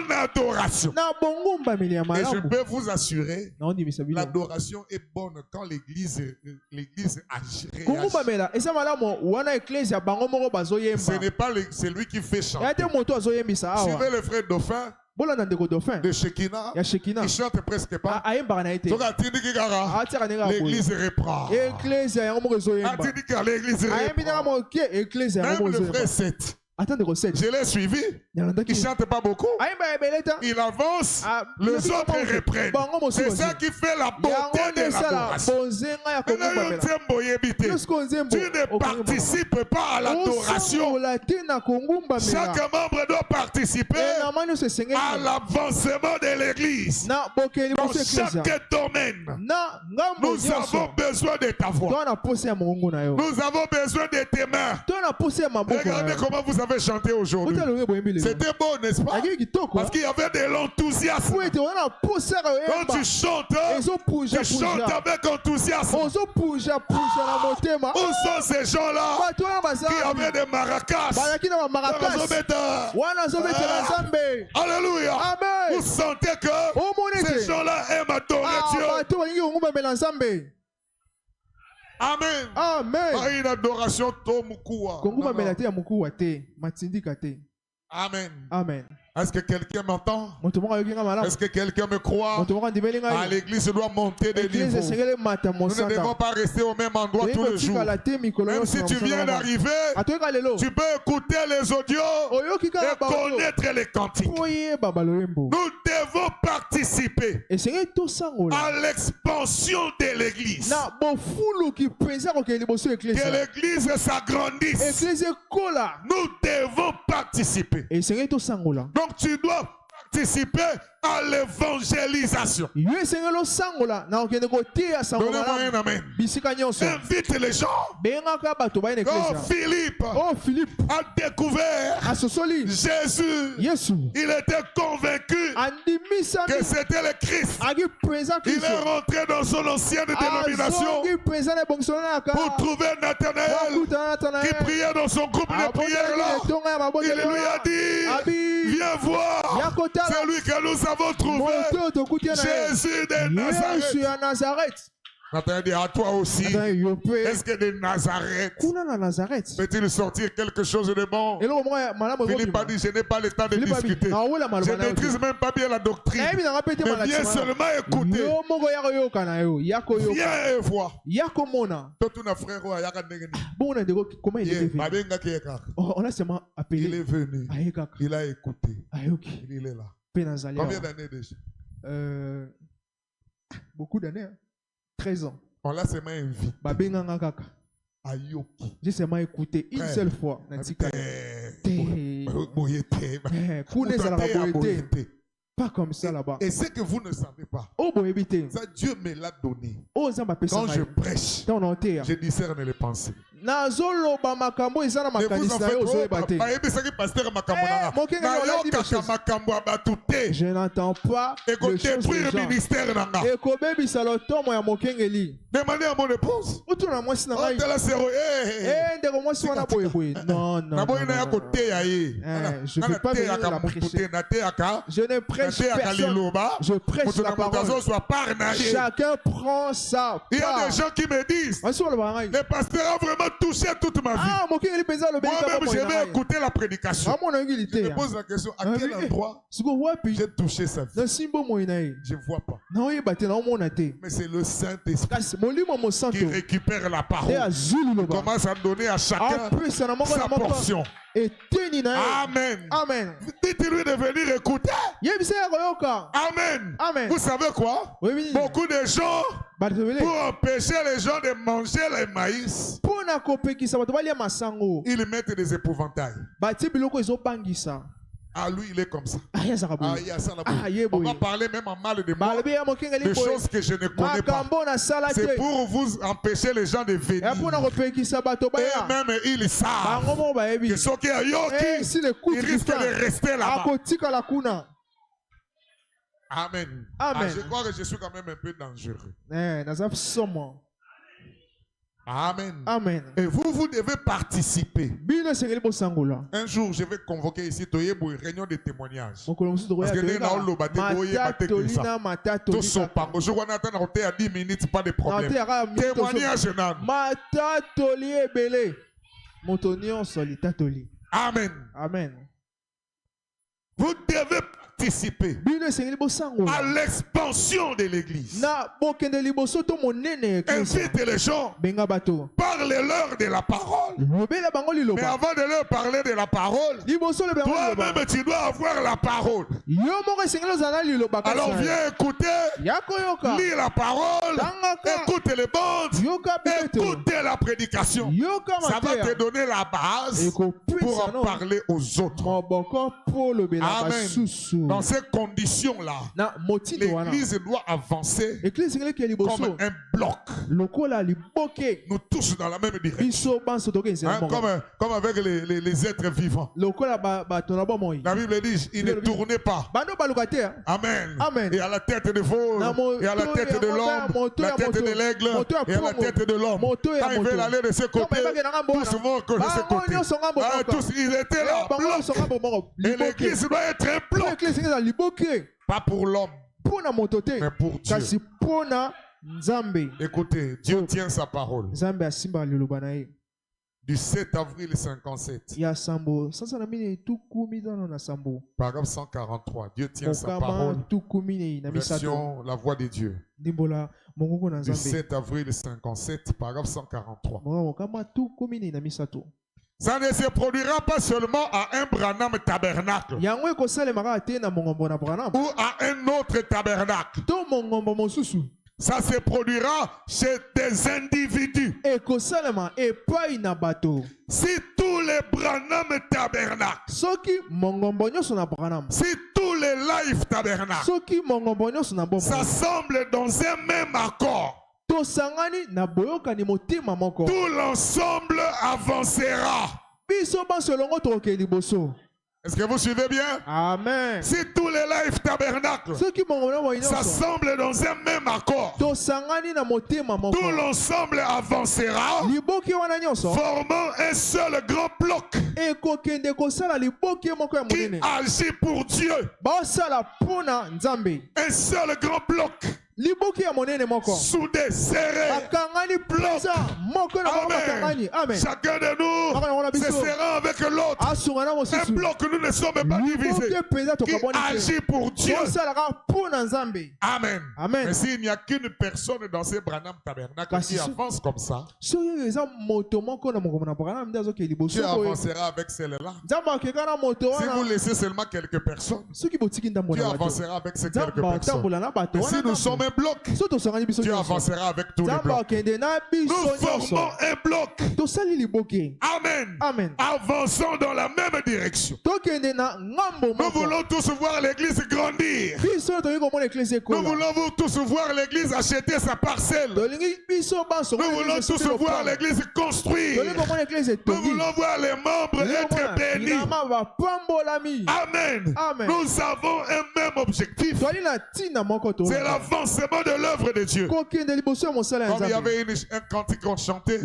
bonne adoration. Et je peux vous assurer, l'adoration est bonne quand l'église agit. Ce n'est pas celui qui fait chanter. Suivez le frère Dauphin de Shekina, il chante presque pas. L'église reprend. L'église reprend. Même le frère 7. Je l'ai suivi. Il ne chante pas beaucoup. Il avance. Les autres reprennent. C'est ça qui fait la beauté de l'adoration. Tu ne participes pas à l'adoration. Chaque membre doit participer à l'avancement de l'église. Dans chaque domaine, nous avons besoin de ta voix. Nous avons besoin de tes mains. Regardez comment vous avez chanté aujourd'hui. C'était beau, n'est-ce pas? Parce qu'il y avait de l'enthousiasme. Quand tu chantes avec enthousiasme. Où sont ces gens-là qui avaient des maracas? Alléluia. Vous sentez que ces gens-là aiment adorer Dieu. Amen. Amen. Pas une adoration tomukua. Amen. Amen. Est-ce que quelqu'un m'entend? Est-ce que quelqu'un me croit? Ah, l'église doit monter de niveau. Nous ne devons pas rester au même endroit tous les jours. Même si tu viens d'arriver, tu peux écouter les audios et connaître les cantiques. Nous devons participer à l'expansion de l'église. Que l'église s'agrandisse. Nous devons participer. Donc tu dois participer à l'évangélisation. Donnez-moi un amen. Invite les gens. Philippe a découvert Jésus. Il était convaincu que c'était le Christ. Il est rentré dans son ancienne dénomination pour trouver Nathanaël qui priait dans son groupe de prière là. Il lui a dit, viens voir, c'est lui que nous avons trouvé, Jésus de Nazareth. Nathanaël dit à toi aussi, est-ce que de Nazareth peut-il sortir quelque chose de bon? Philippe a dit, je n'ai pas le temps de discuter. Je ne maîtrise même pas bien la doctrine. Mais viens seulement écouter. Viens et vois. Il est venu. Il a écouté. Il est là. Combien d'années déjà? Beaucoup d'années. 13 ans. On l'a seulement invité. J'ai seulement écouté une seule fois. Pas comme ça là-bas. Et ce que vous ne savez pas, ça Dieu me l'a donné. Quand je prêche, je discerne les pensées. Ne vous en faites. Je n'entends pas le détruire le ministère. Demandez à mon épouse. Non, je ne veux pas venir la prêcher. Je ne prêche personne. Je prêche la parole. Chacun prend sa part. Il y a des gens qui me disent, le pasteur a vraiment touché toute ma vie. Moi-même, je vais écouter la prédication. Je me pose la question, à quel endroit j'ai touché sa vie? Je ne vois pas. Mais c'est le Saint-Esprit qui récupère la parole. Il commence à donner à chacun sa portion. Amen. Amen. Dites-lui de venir écouter. Amen. Amen. Vous savez quoi? Beaucoup de gens, pour empêcher les gens de manger le maïs, ils mettent des épouvantails. Ah, lui, il est comme ça. Ah, il y a ça là-bas. On va parler même en mal de moi, des choses que je ne connais pas. C'est pour vous empêcher les gens de venir. Et même ils savent que ceux qui ont yoki, ils risquent de rester là-bas. Amen. Ah, je crois que je suis quand même un peu dangereux. Amen. Amen. Et vous devez participer. Un jour, je vais convoquer ici une réunion de témoignage. Parce que nous à 10 minutes, pas de problème. Témoignage. Amen. Amen. Vous devez participer à l'expansion de l'église. Invite les gens, parlez-leur de la parole. Mais avant de leur parler de la parole, toi-même tu dois avoir la parole. Alors viens écouter, lis la parole, écoute les bandes, écoute la prédication. Ça va te donner la base pour en parler aux autres. Amen. Dans ces conditions-là, l'église doit avancer comme un bloc. Nous tous dans la même direction. Hein, comme avec les êtres vivants. La Bible dit, il ne tournait pas. Amen. Et à la tête de veau, et à la tête de l'homme, la tête de l'aigle, et à la tête de l'homme. Quand ils veulent aller de ce côté, tous vont de ce côté. Ah, tous, ils étaient là, bloc. Et l'église doit être un bloc. Pas pour l'homme, mais pour Dieu. Écoutez, Dieu tient sa parole. Du 7 avril 57. Paragraphe 143. Dieu tient sa parole. Version La Voix de Dieu. Du 7 avril 57, paragraphe 143. Ça ne se produira pas seulement à un Branham tabernacle ou à un autre tabernacle. Ça se produira chez des individus. Si tous les Branham tabernacles, si tous les life tabernacles s'assemblent dans un même accord, tout l'ensemble avancera. Est-ce que vous suivez bien? Amen. Si tous les life tabernacles s'assemblent dans un même accord, tout l'ensemble avancera, formant un seul grand bloc qui agit pour Dieu. Un seul grand bloc. Soudé, serré, bloc. Amen. Chacun de nous se serrant avec l'autre. Un bloc, nous ne sommes pas divisés. Qui agit pour Dieu. Amen. Mais s'il n'y a qu'une personne dans ces Branham tabernacles qui avance comme ça, Dieu avancera avec celle-là. Si vous laissez seulement quelques personnes, Dieu avancera avec ces quelques personnes. Et si nous sommes un bloc, Dieu avancera avec tous les blocs. Nous formons un bloc. Amen. Amen. Avançons dans la même direction. Nous voulons tous voir l'église grandir. Nous voulons tous voir l'église acheter sa parcelle. Nous voulons tous voir l'église construire. Nous voulons voir les membres être bénis. Amen. Nous avons un même objectif. C'est l'avancement de l'œuvre de Dieu. Comme il y avait un cantique qu'on chantait.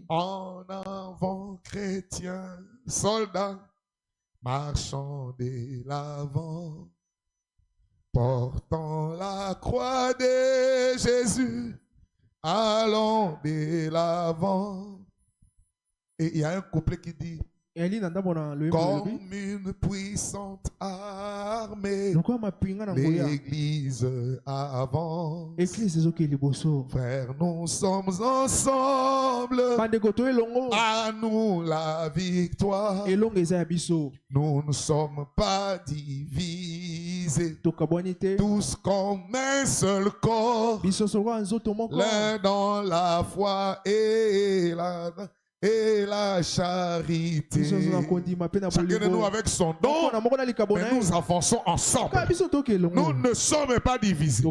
En avant, chrétiens, soldats, marchant de l'avant, portant la croix de Jésus, allons de l'avant. Et il y a un couplet qui dit, comme une puissante armée, l'église avance. Frères, nous sommes ensemble. À nous la victoire. Nous ne sommes pas divisés. Tous comme un seul corps. L'un dans la foi et la charité. Chacun de nous avec son don, mais nous avançons ensemble. Nous ne sommes pas divisés.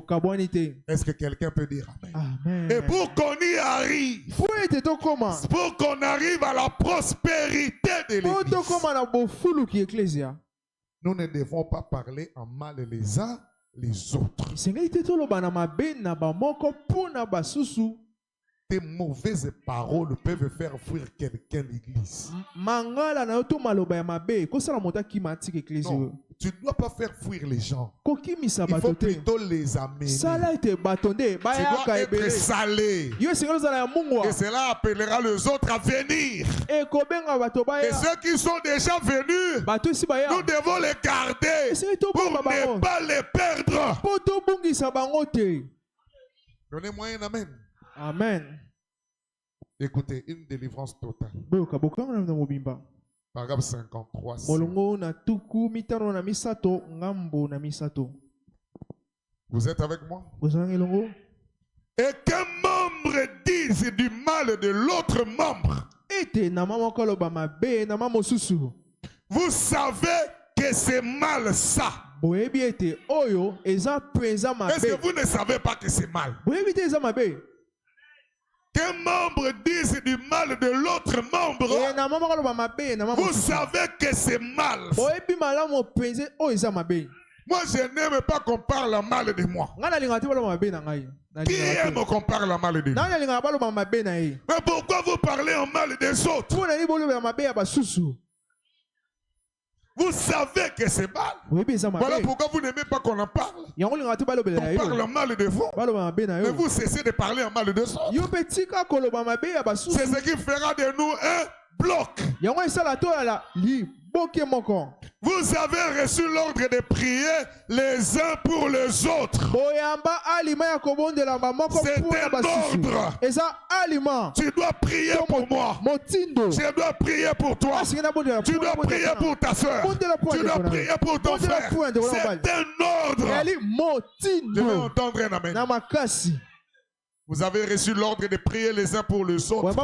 Est-ce que quelqu'un peut dire Amen? Et pour qu'on y arrive, pour qu'on arrive à la prospérité de l'église, nous ne devons pas parler en mal les uns les autres. tes mauvaises paroles peuvent faire fuir quelqu'un de l'église. Non, tu ne dois pas faire fuir les gens. Il faut plutôt les amener. Tu dois être salé. Et cela appellera les autres à venir. Et ceux qui sont déjà venus, nous devons les garder pour ne pas les perdre. Donnez-moi un amen. Amen. Écoutez, une délivrance totale. Paragraphe 53. Vous êtes avec moi? Et qu'un membre dise du mal de l'autre membre. Vous savez que c'est mal ça. Est-ce que vous ne savez pas que c'est mal? Qu'un membre dise du mal de l'autre membre, vous savez que c'est mal. Moi, je n'aime pas qu'on parle mal de moi. Qui aime qu'on parle mal de lui? Mais pourquoi vous parlez en mal des autres? Vous savez que c'est mal. Voilà pourquoi vous n'aimez pas qu'on en parle. On parle mal de vous. Mais vous cessez de parler en mal de autres. C'est ce qui fera de nous un bloc. Vous avez reçu l'ordre de prier les uns pour les autres. C'est un ordre. Tu dois prier pour moi. Je dois prier pour toi. Tu dois prier pour ta soeur. Tu dois prier pour ton frère. C'est un ordre. Je veux entendre un amen. Vous avez reçu l'ordre de prier les uns pour les autres.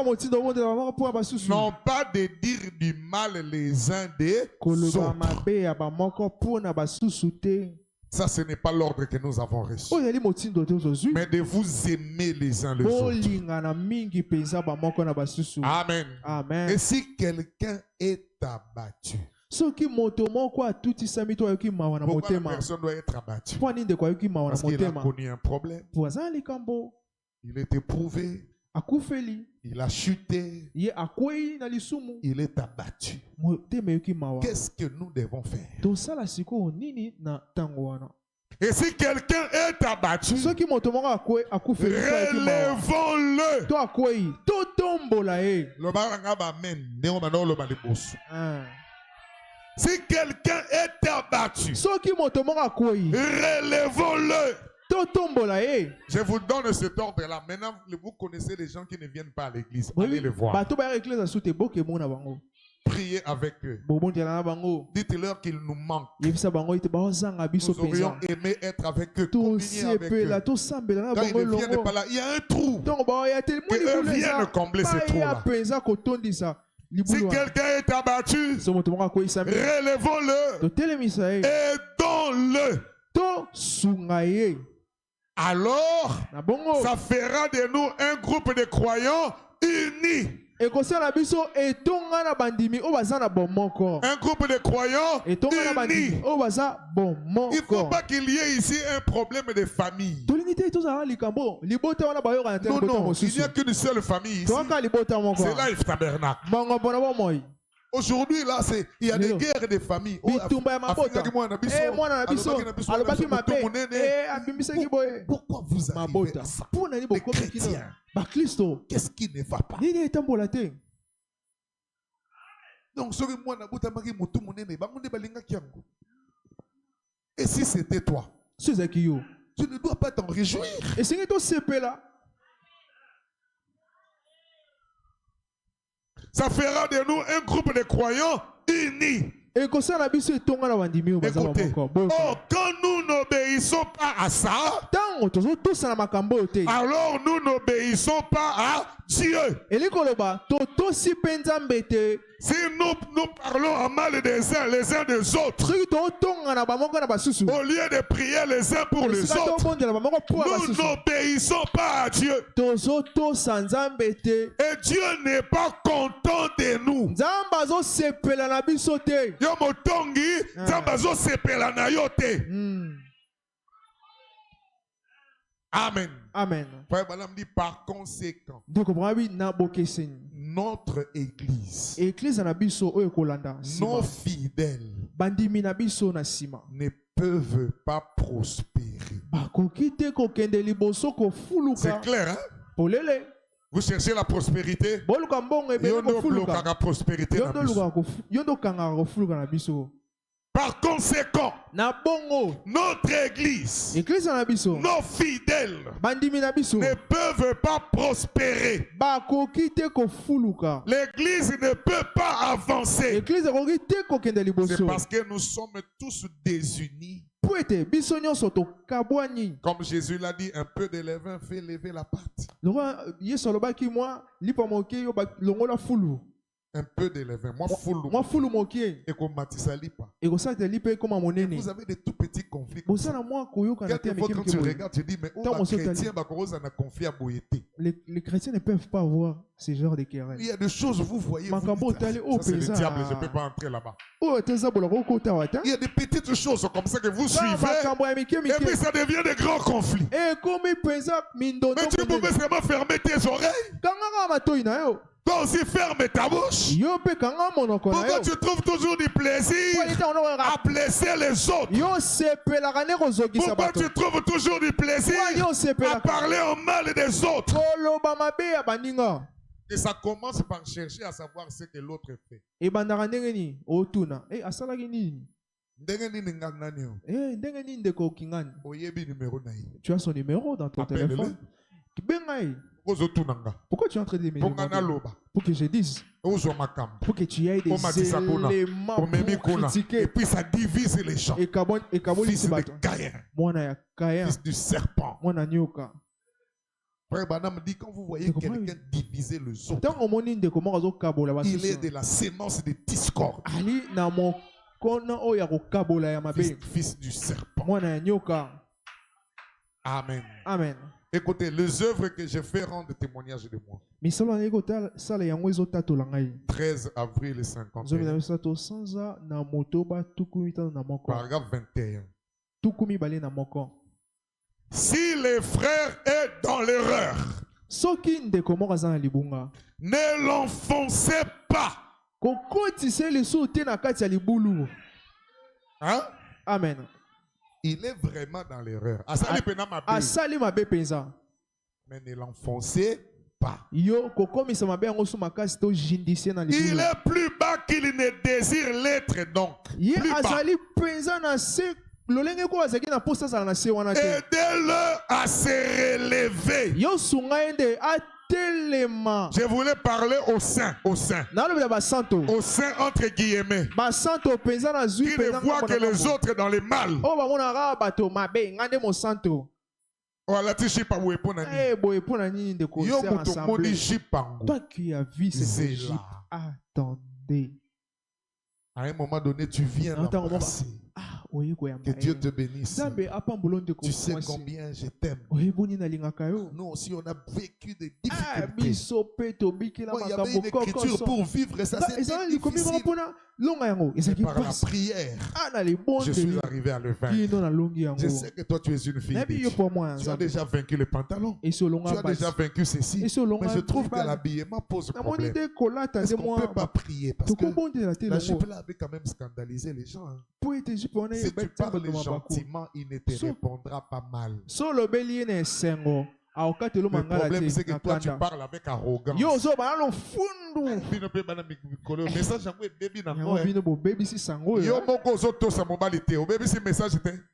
Non pas de dire du mal les uns des autres. Ça, ce n'est pas l'ordre que nous avons reçu. Mais de vous aimer les uns les autres. Amen. Amen. Et si quelqu'un est abattu, pourquoi la personne doit être abattue? Parce qu'il a connu un problème. Il est éprouvé. Il a chuté. Il est abattu. Qu'est-ce que nous devons faire? Et si quelqu'un est abattu, relevons-le. Si quelqu'un est abattu, relevons-le. Je vous donne cet ordre-là. Maintenant, vous connaissez les gens qui ne viennent pas à l'église. Allez les voir. Priez avec eux. Dites-leur qu'ils nous manquent. Nous aurions aimé être avec eux, communier avec eux. Quand ils ne viennent pas là, il y a un trou. Que eux viennent combler ce trou-là. Si quelqu'un est abattu, relevons-le. Aidons-le. Alors, ça fera de nous un groupe de croyants unis. Un groupe de croyants unis. Il ne faut pas qu'il y ait ici un problème de famille. Non, il n'y a qu'une seule famille ici. C'est Life Tabernacle. Aujourd'hui, là, il y a des guerres de famille. Pourquoi vous arrivez à ça? Les chrétiens, qu'est-ce qui ne va pas? Donc, et si c'était toi, tu ne dois pas t'en réjouir. Ça fera de nous un groupe de croyants unis. Écoutez, quand nous n'obéissons pas à ça, alors nous n'obéissons pas à Dieu. Si nous parlons en mal des uns les uns des autres, au lieu de prier les uns pour les autres, nous n'obéissons pas à Dieu. Et Dieu n'est pas content de nous. Amen. Amen. Par conséquent, notre église, nos fidèles, ne peuvent pas prospérer. C'est clair, hein? Vous cherchez la prospérité? La prospérité. Par conséquent, notre église, nos fidèles ne peuvent pas prospérer. L'église ne peut pas avancer. C'est parce que nous sommes tous désunis. Comme Jésus l'a dit, un peu de levain fait lever la pâte. Un peu de levain. Moi, et qu'on matisali pas. Vous avez des tout petits conflits. Quelquefois, quand tu regardes, tu dis, mais où les chrétiens ont conflit à Boyété? Les chrétiens ne peuvent pas avoir ce genre de querelle. Il y a des choses, vous voyez, vous dites, ça c'est le diable, je ne peux pas entrer là-bas. Il y a des petites choses comme ça que vous suivez, et puis ça devient de grands conflits. Mais tu pouvais seulement fermer tes oreilles. Toi aussi ferme ta bouche. Pourquoi tu trouves toujours du plaisir à blesser les autres? Pourquoi tu trouves toujours du plaisir à parler en mal des autres? Et ça commence par chercher à savoir ce que l'autre fait. Tu as son numéro dans ton téléphone. Pourquoi tu es en train de me demander? Pour que je dise. Pour que tu aies des éléments pour critiquer. Et puis ça divise les gens. Fils de Caïn. Fils du serpent. Frère Banam dit, quand vous voyez quelqu'un diviser les autres, il est de la sémence de discorde. Fils du serpent. Amen. Amen. Écoutez, les œuvres que je fais rendent témoignage de moi. 13 avril 51. Paragraphe 21. Si les frères est dans l'erreur, ne l'enfoncez pas. Hein? Amen. Il est vraiment dans l'erreur. Mais ne l'enfoncez pas. Il est plus bas qu'il ne désire l'être, donc. Plus bas. Aidez-le à se relever. Je voulais parler au sein. Au sein entre guillemets. Qui ne voit que les autres dans le mal. Toi qui as vu ces Égyptes, attendez. À un moment donné, tu viens l'embrasser. Que Dieu te bénisse. Tu sais combien je t'aime. Nous aussi, on a vécu des difficultés. Moi, il y avait une écriture pour vivre ça. C'était difficile. Par la prière, je suis arrivé à le vaincre. Je sais que toi, tu es une fille. Tu as déjà vaincu le pantalon. Tu as déjà vaincu ceci. Mais je trouve que l'habillement pose problème. Est-ce qu'on ne peut pas prier? Parce que la jupe-là avait quand même scandalisé les gens. Si tu parles gentiment, il ne te répondra pas mal. Le problème, c'est que toi, tu parles avec arrogance.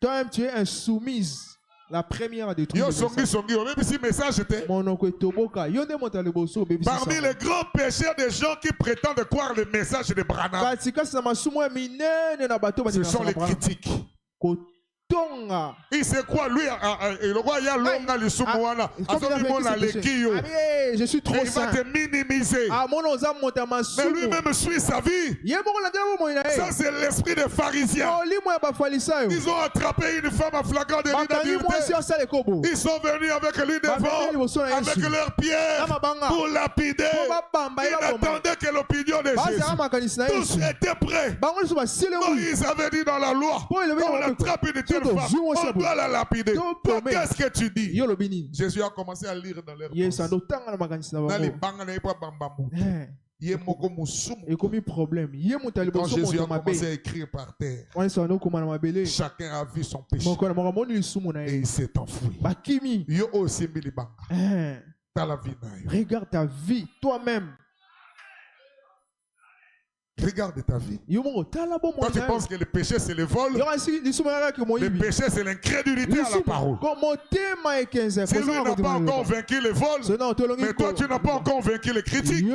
Toi, tu es insoumise. La première des trucs. Parmi les grands pécheurs des gens qui prétendent croire le message de Branham, ce sont les critiques. Il sait quoi, lui, le roi Yalonga, le Soumouana, je suis trop saint. Il va te minimiser. Mais lui-même suit sa vie. Ça, c'est l'esprit des pharisiens. Ils ont attrapé une femme à flagrant délit d'adultère. Ils sont venus avec lui devant, avec leurs pierres, pour lapider. Ils attendaient que l'opinion de Jésus. Tous étaient prêts. Moïse avait dit dans la loi, on attrape une telle femme, on doit la lapider. Toi, qu'est-ce que tu dis? Jésus a commencé à lire dans leur pensée. Il y a problème. Quand Jésus a commencé à écrire par terre, chacun a vu son péché et il s'est enfoui. Regarde ta vie, toi-même. Regarde ta vie. Toi, tu penses que le péché, c'est le vol. Le péché, c'est l'incrédulité à la parole. Si lui n'a pas encore vaincu le vol, mais toi, tu n'as pas encore vaincu les critiques. Il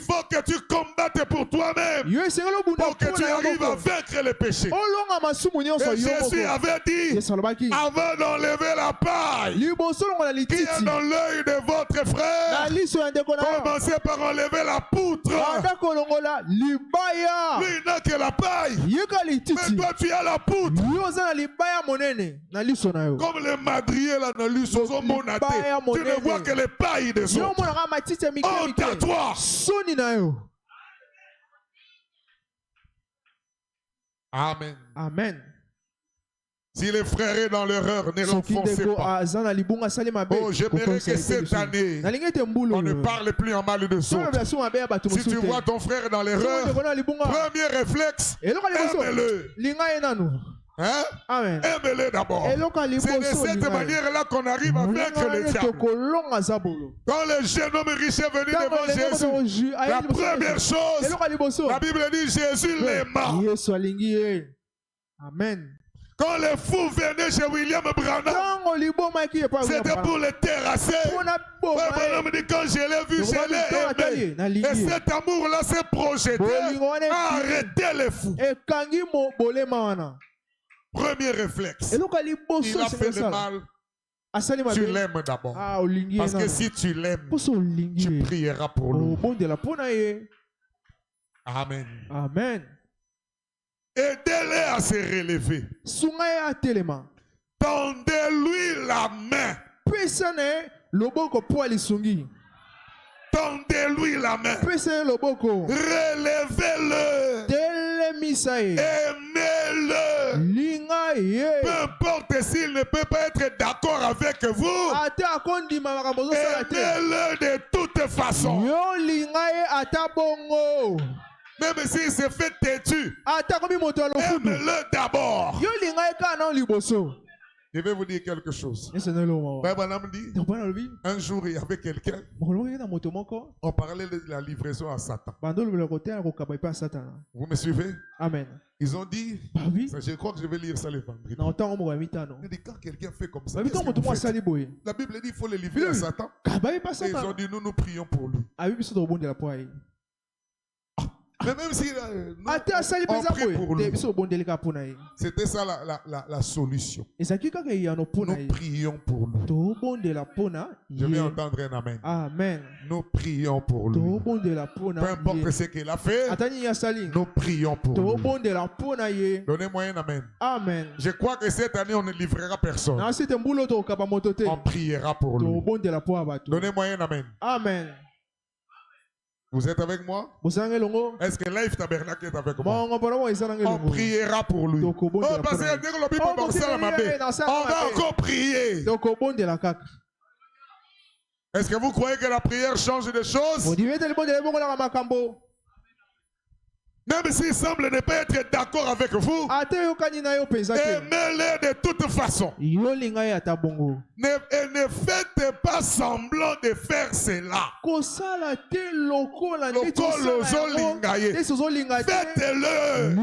faut que tu combattes pour toi-même, pour que tu arrives à vaincre le péché. Et Jésus avait dit, avant d'enlever la paille qui est dans l'œil de votre frère, commencez par enlever la poutre. Lui, il n'a que la paille. Mais toi, tu as la poutre. Comme les madriers là dans l'ussozo monaté. Tu ne vois que les pailles des autres. Honte à toi. Amen. Amen. Si les frères est dans l'erreur, ne l'enfoncez pas. Oh, j'aimerais que cette année, on ne parle plus en mal de autres. Si tu vois ton frère dans l'erreur, premier réflexe, aime-le. Hein? Aime-le d'abord. C'est de cette manière-là qu'on arrive à vaincre le diable. Quand le jeune homme riche est venu devant Jésus, la première chose, la Bible dit Jésus l'aima. Amen. Quand les fous venaient chez William Branham, c'était pour le terrasser. Branham dit quand je l'ai vu, je l'ai aimé. Et cet amour-là s'est projeté à arrêter les fous. Premier réflexe. Il a fait le mal. Tu l'aimes d'abord. Parce que si tu l'aimes, tu prieras pour lui. Amen. Amen. Aidez-les à se relever. Tendez-lui la main. Tendez-lui la main. Relevez-le. Aimez-le. Peu importe s'il ne peut pas être d'accord avec vous. Aimez-le de toute façon. Même s'il se fait têtu, aime-le d'abord. Je vais vous dire quelque chose. Un jour, il y avait quelqu'un. On parlait de la livraison à Satan. Vous me suivez? Amen. Ils ont dit, je crois que je vais lire ça le vendredi. Il dit, quand quelqu'un fait comme ça, la Bible dit qu'il faut le livrer à Satan. Et ils ont dit, nous prions pour lui. Mais même si on prie pour lui, c'était ça la solution. Nous prions pour lui. Je vais entendre un amen. Amen. Nous prions pour lui. Peu importe ce qu'il a fait, nous prions pour lui. Donnez-moi un amen. Amen. Je crois que cette année, on ne livrera personne. On priera pour lui. Donnez-moi un amen. Amen. Vous êtes avec moi? Est-ce que Life Tabernacle est avec moi? On priera pour lui. On va encore prier. Est-ce que vous croyez que la prière change des choses? Même s'il semble ne pas être d'accord avec vous, aimez-le de toute façon. Et ne faites pas semblant de faire cela. Faites-le.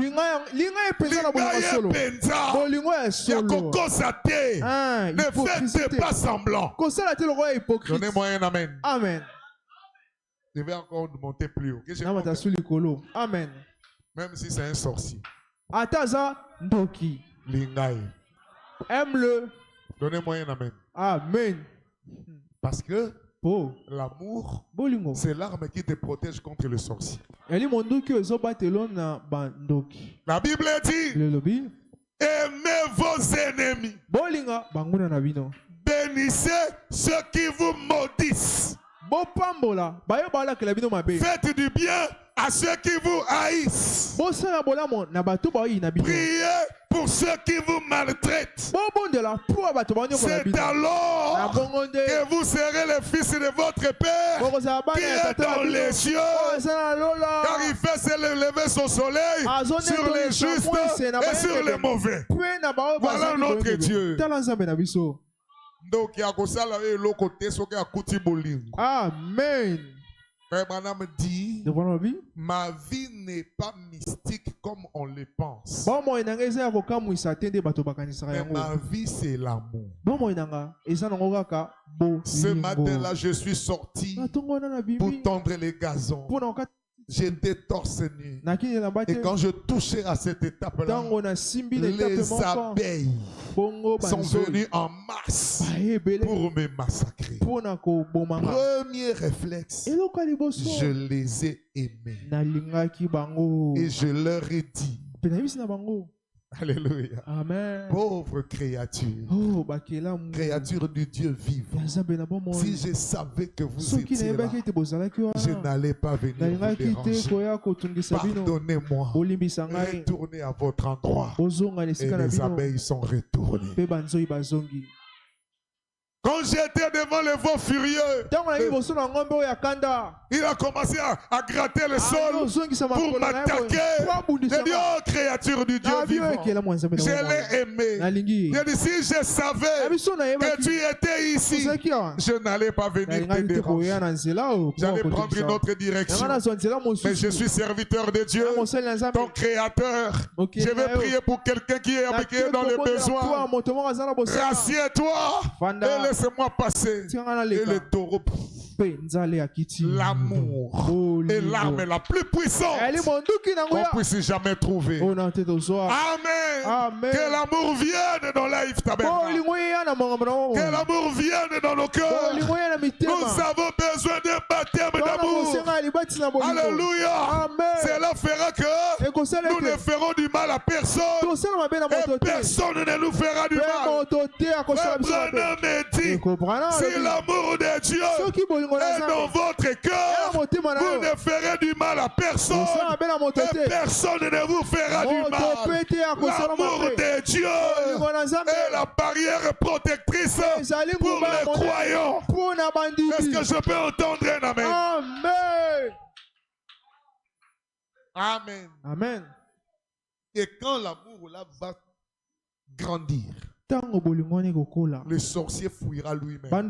Ne faites pas semblant. Donnez-moi un amen. Amen. Je vais encore monter plus haut. Amen. Même si c'est un sorcier. Lingaï. Aime-le. Donnez-moi un amen. Amen. Parce que l'amour, c'est l'arme qui te protège contre le sorcier. La Bible dit, aimez vos ennemis. Bénissez ceux qui vous maudissent. Faites du bien à ceux qui vous haïssent. Priez pour ceux qui vous maltraitent. C'est alors que vous serez les fils de votre Père qui est dans les cieux. Car il fait se lever son soleil sur les justes et sur les mauvais. Voilà notre Dieu. Donc, il y a l'autre côté, Amen. Frère Branham dit, ma vie n'est pas mystique comme on le pense. Mais ma vie, c'est l'amour. Ce matin-là, je suis sorti pour tondre les gazons. J'étais torse nu. Et quand je touchais à cette étape-là, les abeilles sont venues en masse pour me massacrer. Premier réflexe, je les ai aimés. Et je leur ai dit, alléluia. Amen. Pauvre créature. Créature du Dieu vivant. Si je savais que vous étiez là, je n'allais pas venir vous déranger. Pardonnez-moi. Retournez à votre endroit. Et les abeilles sont retournées. Quand j'étais devant le veau furieux, il a commencé à gratter le sol pour m'attaquer. J'ai dit, oh créature du Dieu vivant, je l'ai aimé. J'ai dit, si je savais que tu étais ici, je n'allais pas venir te déranger. J'allais prendre une autre direction. Mais je suis serviteur de Dieu, ton créateur. Je vais prier pour quelqu'un qui est dans le besoin. Rassieds-toi et laisse-moi passer. Et le taureau, l'amour est l'arme la plus puissante qu'on puisse jamais trouver. Amen. Que l'amour vienne dans Life Tabernacle. Que l'amour vienne dans nos cœurs. Nous avons besoin d'un baptême d'amour. Alléluia. Cela fera que nous ne ferons du mal à personne. Et personne ne nous fera du mal. Branham me dit, si l'amour de Dieu est dans votre cœur, vous ne ferez du mal à personne. Et personne ne vous fera du mal. L'amour de Dieu est la barrière protectrice pour les croyants. Est-ce que je peux entendre un amen? Amen. Amen. Et quand l'amour là va grandir, le sorcier fuira lui-même. Parce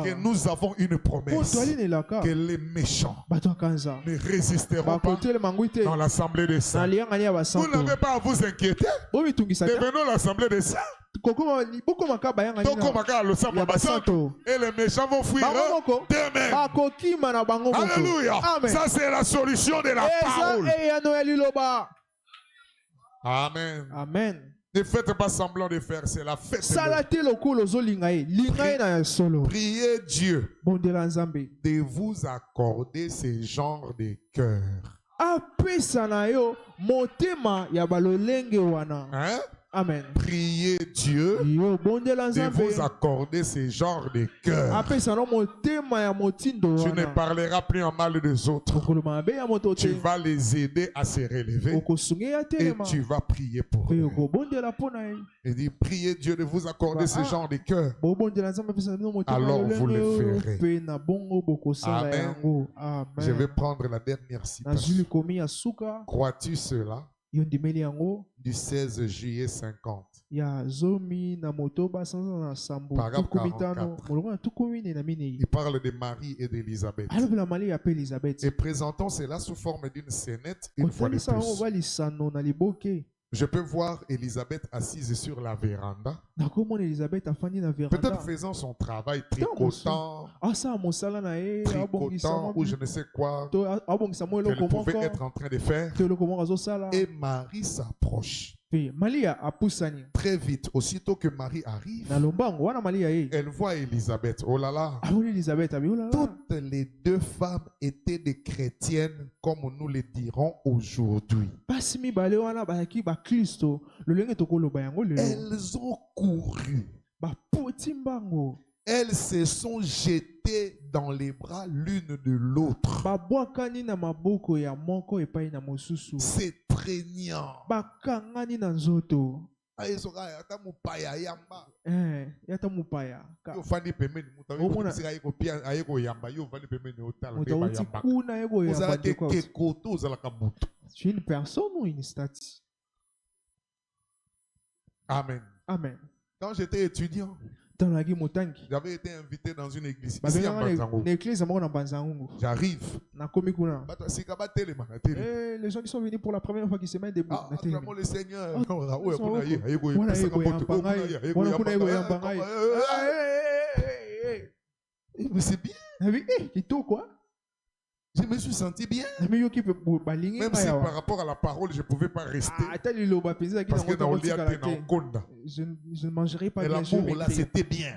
que nous avons une promesse que les méchants ne résisteront pas dans l'assemblée des saints. Vous n'avez pas à vous inquiéter. Devenons l'assemblée des saints. Et les méchants vont fuir d'eux-mêmes. Alléluia. Ça c'est la solution de la parole. Amen. Amen. Ne faites pas semblant de faire, c'est la fête. Priez Dieu de vous accorder ce genre de cœur. Hein? Amen. Priez Dieu de vous accorder ce genre de cœur. Tu ne parleras plus en mal des autres. Tu vas les aider à se relever et tu vas prier pour eux. Il dit, priez Dieu de vous accorder ce genre de cœur. Alors vous le ferez. Amen. Je vais prendre la dernière citation. Crois-tu cela? Du 16 juillet 50. Paragraphe 44. Il parle de Marie et d'Élisabeth. Et présentons cela sous forme d'une scénette une fois de plus. Je peux voir Élisabeth assise sur la véranda. Peut-être faisant son travail, tricotant ou je ne sais quoi qu'elle pouvait être en train de faire. Et Marie s'approche. Très vite, aussitôt que Marie arrive, elle voit Élisabeth. Oh là là. Toutes les deux femmes étaient des chrétiennes comme nous le dirons aujourd'hui. Elles ont couru elles se sont jetées dans les bras l'une de l'autre. S'étreignant. Tu es une personne ou une statue? Amen. Amen. Quand j'étais étudiant, j'avais été invité dans une église ici à Banzango. J'arrive. Les gens qui sont venus pour la première fois qui se mettent debout. Le Seigneur. Mais c'est bien. Quoi? Je me suis senti bien. Même si par rapport à la parole, je ne pouvais pas rester. Parce que dans je ne mangerai pas bien. Et l'amour là, c'était bien.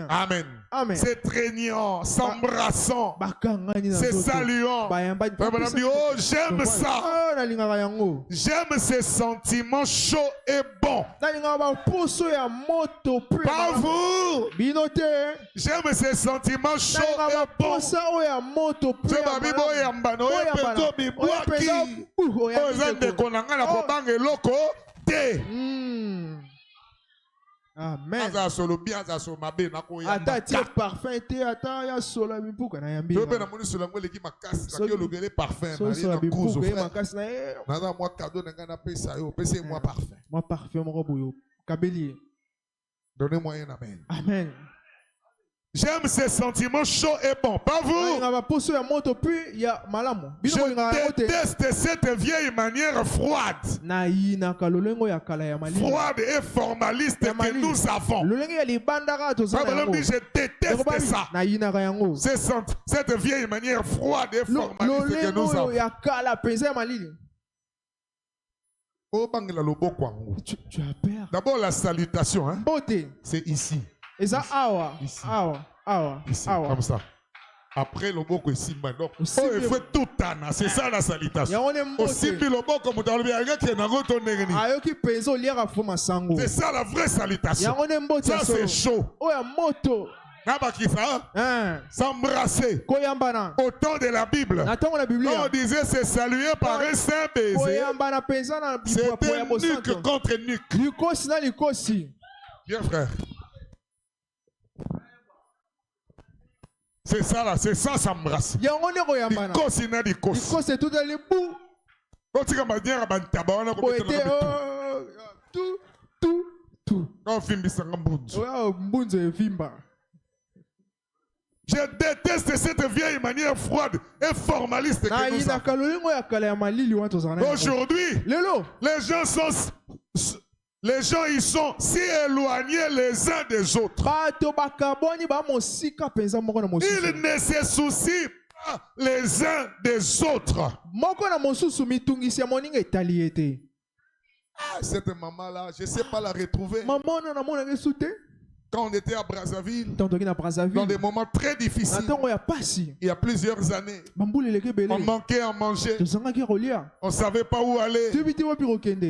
Amen. Amen. S'étreignant, s'embrassant, se saluant. Oh, j'aime ça. J'aime ces sentiments chauds et bons. Pas vous. J'aime ces sentiments chauds et bons. Amen. Donnez-moi un amen. Amen. J'aime ces sentiments chauds et bons. Pas vous. Je déteste cette vieille manière froide. Froide et formaliste que nous avons. Je déteste ça. Cette vieille manière froide et formaliste que nous avons. Tu as peur. D'abord la salutation. Hein? C'est ici. Ici. Comme ça. Après le boko ici, donc il faut tout ana. C'est ça la salutation. Aussi le boko comme dans le bien qui n'a pas c'est ça la vraie salutation. Ça c'est chaud. S'embrasser. Au temps de la Bible, on disait c'est salué par un saint baiser. C'était nuque contre nuque. Bien frère. C'est ça là, c'est ça s'embrasser. C'est tout dans les bouts. Je déteste cette vieille manière froide et formaliste que nous avons. Aujourd'hui, les gens ils sont si éloignés les uns des autres. Ils ne se soucient pas les uns des autres. Cette maman-là, je ne sais pas la retrouver. Quand on était à Brazzaville, dans des moments très difficiles, il y a plusieurs années, on manquait à manger, on ne savait pas où aller.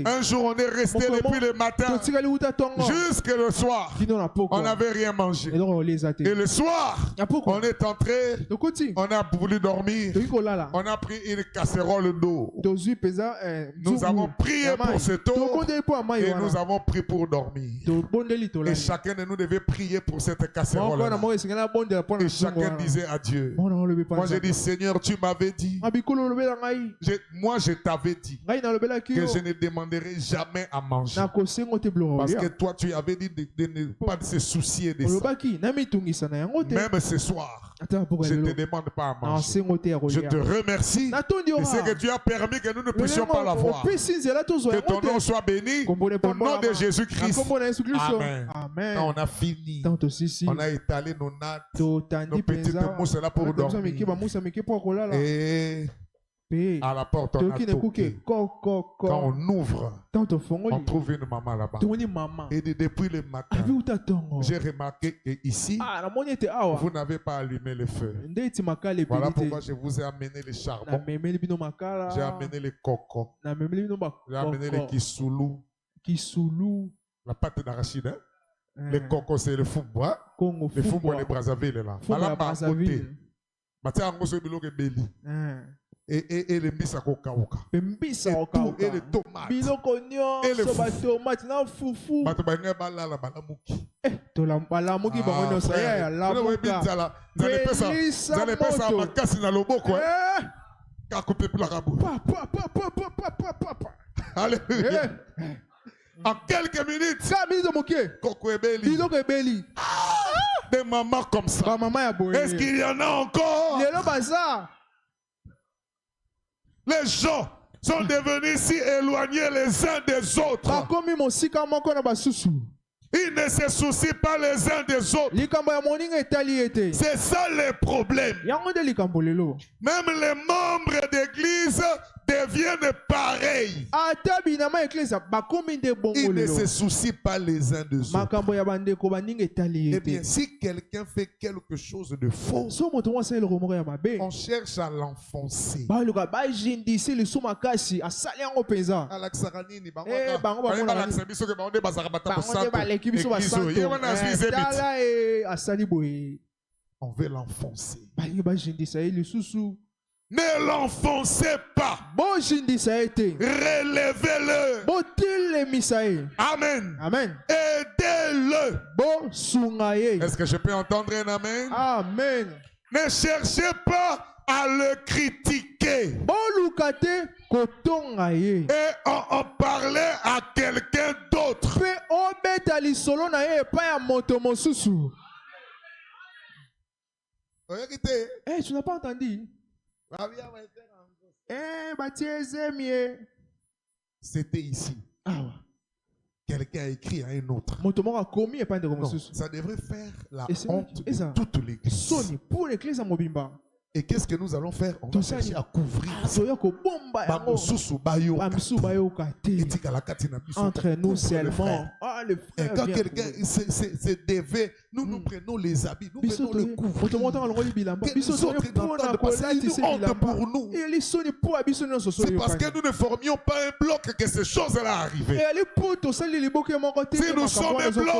Un jour, on est resté depuis le matin jusqu'à le soir. On n'avait rien mangé. Et le soir, on est entré, on a voulu dormir, on a pris une casserole d'eau. Nous avons prié pour cette eau et nous avons pris pour dormir. Et chacun de nous devait prier pour cette casserole. Et chacun disait à Dieu. Moi j'ai dit Seigneur, tu m'avais dit. Moi je t'avais dit que je ne demanderai jamais à manger. Parce que toi tu avais dit de ne pas se soucier de ça. Même ce soir, je ne te demande pas à manger. Je te remercie de ce que tu as permis que nous ne puissions pas l'avoir. Que ton nom soit béni. Au nom de Jésus-Christ. Amen. Quand on a fini, on a étalé nos nattes, nos petites mousses là pour dormir. Et à la porte, on a toqué. Quand on ouvre, on trouve une maman là-bas. Et depuis le matin, j'ai remarqué qu'ici, vous n'avez pas allumé le feu. Voilà pourquoi je vous ai amené le charbon. J'ai amené le coco. J'ai amené le kisoulou. La pâte d'arachide. Hein? Les Congo, c'est le Fumbwa. Les Fumbwa, les Brazzaville, là. Fumbwa, Brazzaville. Matia Angoso Biloko Beli. Et les mbisa kokauka. Et les tomates. Biloko nyon, et les tomates, na foufou. Bato banga balala balamuki. To la balamuki bango ça ya la muka. Vous allez pas ça makasi na loboko. Ka couper pour la rabou. Alléluia. En quelques minutes, Koko Ebeli. Des mamans comme ça. Est-ce qu'il y en a encore? Les gens sont devenus si éloignés les uns des autres. Ils ne se soucient pas les uns des autres. C'est ça le problème. Même les membres d'église deviennent pareils. Ils ne se soucient pas les uns des autres. Eh bien, si quelqu'un fait quelque chose de faux, on cherche à l'enfoncer. On veut l'enfoncer. Ne l'enfoncez pas. Relevez-le. Amen. Amen. Aidez-le. Est-ce que je peux entendre un amen? Amen. Ne cherchez pas à le critiquer. Et en parler à quelqu'un d'autre. Eh, tu n'as pas entendu? C'était ici. Quelqu'un a écrit à un autre. Non, ça devrait faire la honte de toute l'église. Et qu'est-ce que nous allons faire? On va chercher à couvrir entre nous seulement. Et quand quelqu'un se dévait, nous prenons les habits, nous prenons le couvre. Les autres n'entendent pas, c'est une honte pour nous. C'est parce que nous ne formions pas un bloc que ces choses-là arrivaient. Si nous sommes un bloc,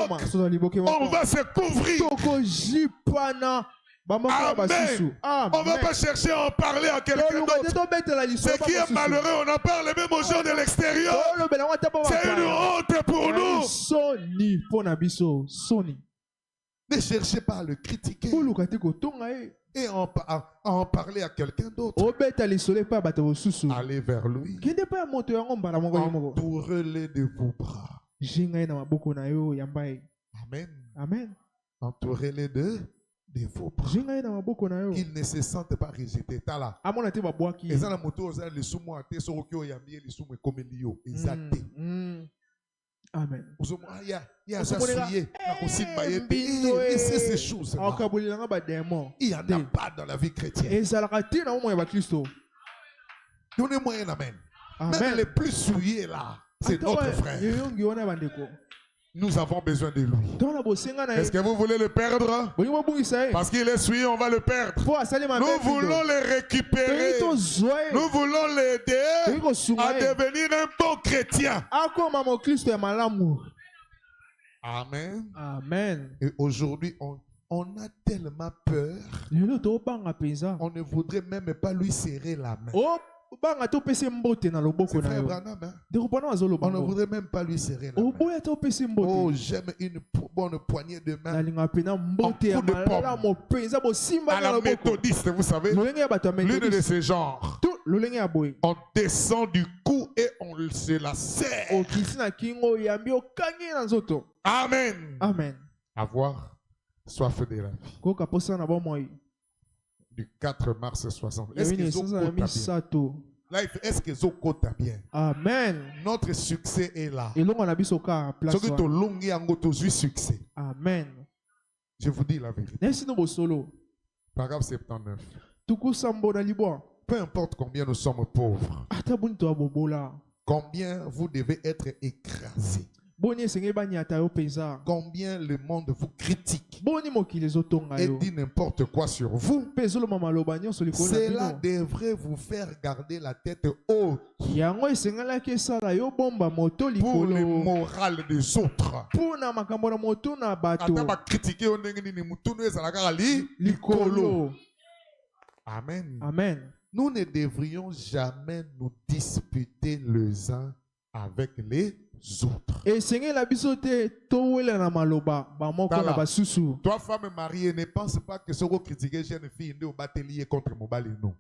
on va se couvrir. Amen. On ne va pas chercher à en parler à quelqu'un d'autre. Ce qui est malheureux, on en parle même aux gens de l'extérieur. C'est une honte pour nous. Ne cherchez pas à le critiquer et à en parler à quelqu'un d'autre. Allez vers lui. Entourez-le de vos bras. Amen. Amen. Entourez-le de vos bras. Qu'ils ne se sentent pas rejetés. Amen. Il n'y en a pas dans la vie chrétienne. Donnez-moi un amen. Même les plus souillés là, c'est notre frère. Nous avons besoin de lui. Est-ce que vous voulez le perdre? Parce qu'il est souillé, on va le perdre. Nous voulons le récupérer. Nous voulons l'aider à devenir un bon chrétien. Amen. Amen. Et aujourd'hui, on a tellement peur. On ne voudrait même pas lui serrer la main. C'est frère Branham, hein? On ne voudrait même pas lui serrer la main. Oh, j'aime une bonne poignée de main. En coup de pomme. À la méthodiste, vous savez. L'une de ces genres. On descend du cou et on se la serre. Amen. Amen. Avoir soif de la vie. Du 4 mars 60. Est-ce que Zoko t'a bien? Amen. Notre succès est là. Succès. Amen. Je vous dis la vérité. Paragraphe 79. Peu importe combien nous sommes pauvres, combien vous devez être écrasés. Combien le monde vous critique et dit n'importe quoi sur vous. Cela devrait vous faire garder la tête haute pour le moral des autres. Amen. Amen. Nous ne devrions jamais nous disputer les uns avec les autres. Toi, femme mariée, ne pense pas que ce que critiquer jeune fille est au batelier contre mon balino.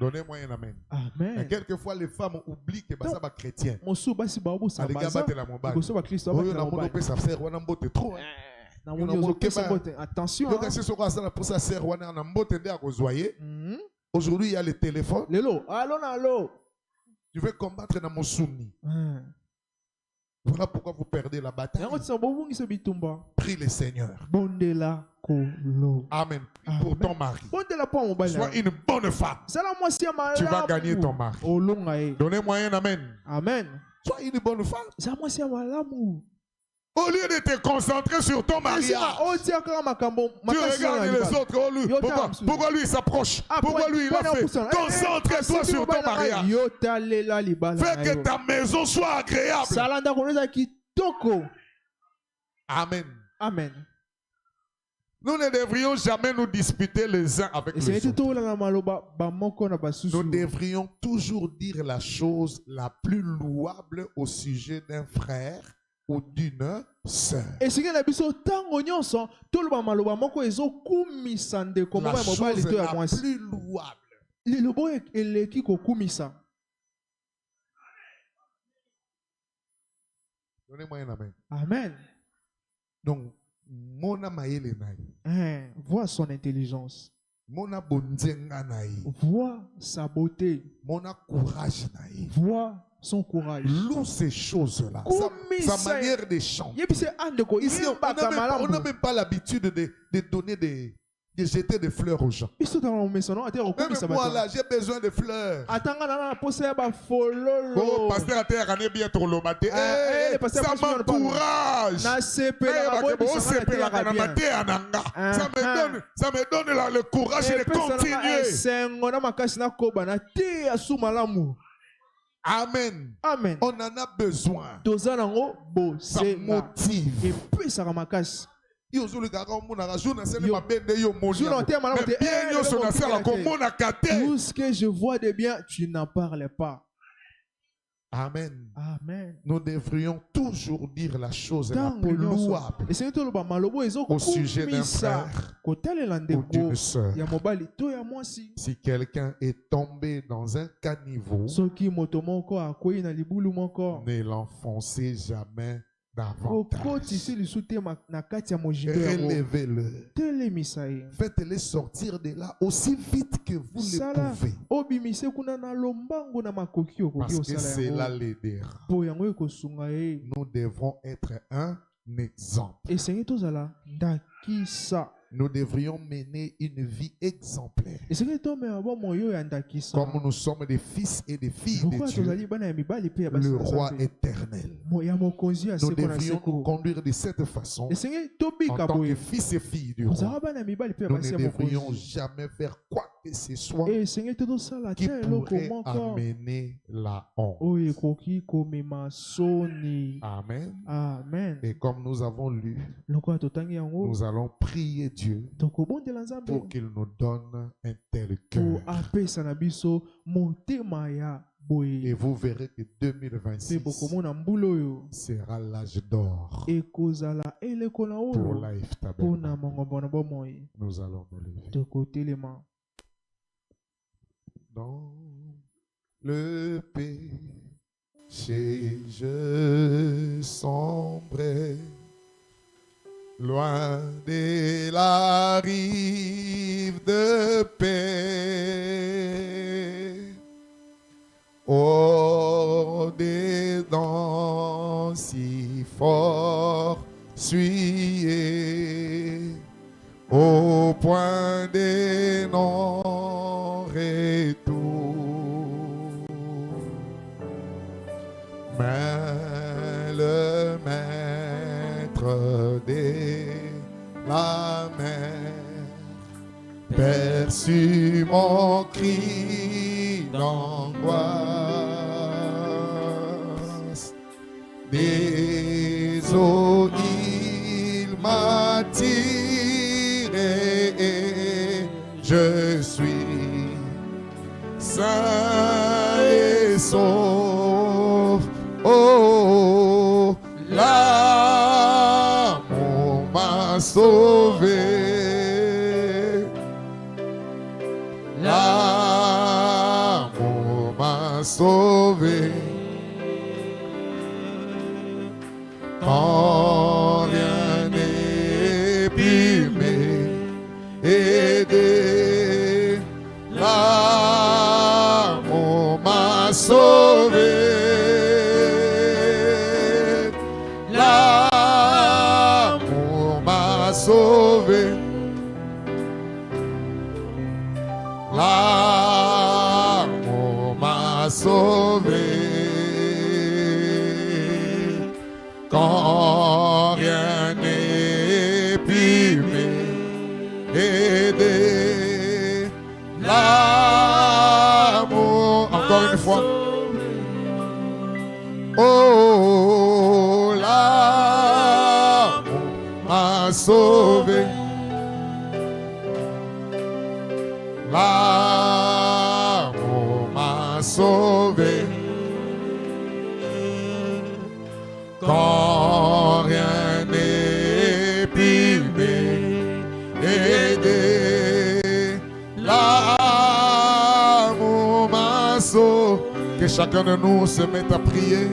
Donnez-moi un amen. Amen. Mais quelquefois, les femmes oublient que ça va chrétien. Attention. Aujourd'hui, il y a le téléphone. Allô. Tu veux combattre dans mon soumi. Voilà pourquoi vous perdez la bataille. Prie le Seigneur. Amen. Pour ton mari. Sois une bonne femme. Tu vas gagner ton mari. Donnez-moi un amen. Amen. Sois une bonne femme. Au lieu de te concentrer sur ton mariage, tu regardes les autres. Pourquoi lui s'approche? Pourquoi lui il a fait? Concentre-toi sur ton mariage. Fais que ta maison soit agréable. Amen. Amen. Nous ne devrions jamais nous disputer les uns avec les autres. Nous devrions toujours dire la chose la plus louable au sujet d'un frère ou d'une sœur. La chose la plus louable. Donnez-moi un amen. Amen. Donc, vois son intelligence. Vois sa beauté. Vois son courage. Loue ces choses-là. Sa manière de chanter. Ici, on n'a même pas l'habitude de donner de jeter des fleurs aux gens. Même moi là, j'ai besoin de fleurs. Oh, pasteur a été bien trop lomate. Ça m'encourage. Ça me donne le courage de continuer. Amen. Amen. On en a besoin. Ça motive. Tout ce que je vois de bien, tu n'en parles pas. Amen. Amen. Nous devrions toujours dire la chose la plus louable au sujet d'un frère ou d'une sœur. Si quelqu'un est tombé dans un caniveau, ne l'enfoncez jamais davantage. Relevez-le. Faites-le sortir de là aussi vite que vous le pouvez. Parce que cela l'aidera. Nous devons être un exemple. Nous devrions mener une vie exemplaire. Comme nous sommes des fils et des filles de Dieu, le roi éternel. Nous devrions nous conduire de cette façon en tant que fils et filles du roi. Nous ne devrions jamais faire quoi que ce soit qui pourrait amener la honte. Amen. Amen. Et comme nous avons lu, nous allons prier Dieu pour qu'il nous donne un tel cœur. Et vous verrez que 2026 sera l'âge d'or pour Life Tabernacle. Nous allons nous lever. Dans le péché je sombrais, loin de la rive de paix. Oh, des dents si fort suyées, au point des non-retour. Mais le maître de la mer perçut mon cri d'angoisse. Des eaux il m'a tiré et je suis sain et sauf. Oh, l'amour m'a sauvé. L'amour m'a sauvé. Quand rien n'est pu m'aider, l'amour m'a sauvé. L'amour m'a sauvé. L'amour m'a sauvé. Quand rien n'est pu m'aider, l'amour, encore une fois. Oh, l'amour m'a sauvé. L'amour m'a sauvé. Quand rien n'est pu m'aider, l'amour m'a sauvé. Que chacun de nous se mette à prier.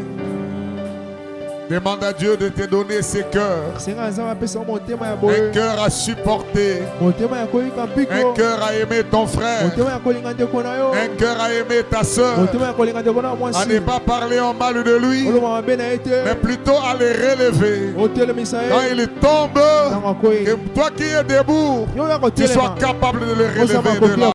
Demande à Dieu de te donner ses cœurs. Un cœur à supporter. Un cœur à aimer ton frère. Un cœur à aimer ta soeur. À ne pas parler en mal de lui, mais plutôt à les relever. Quand il tombe, que toi qui es debout, tu sois capable de le relever de là.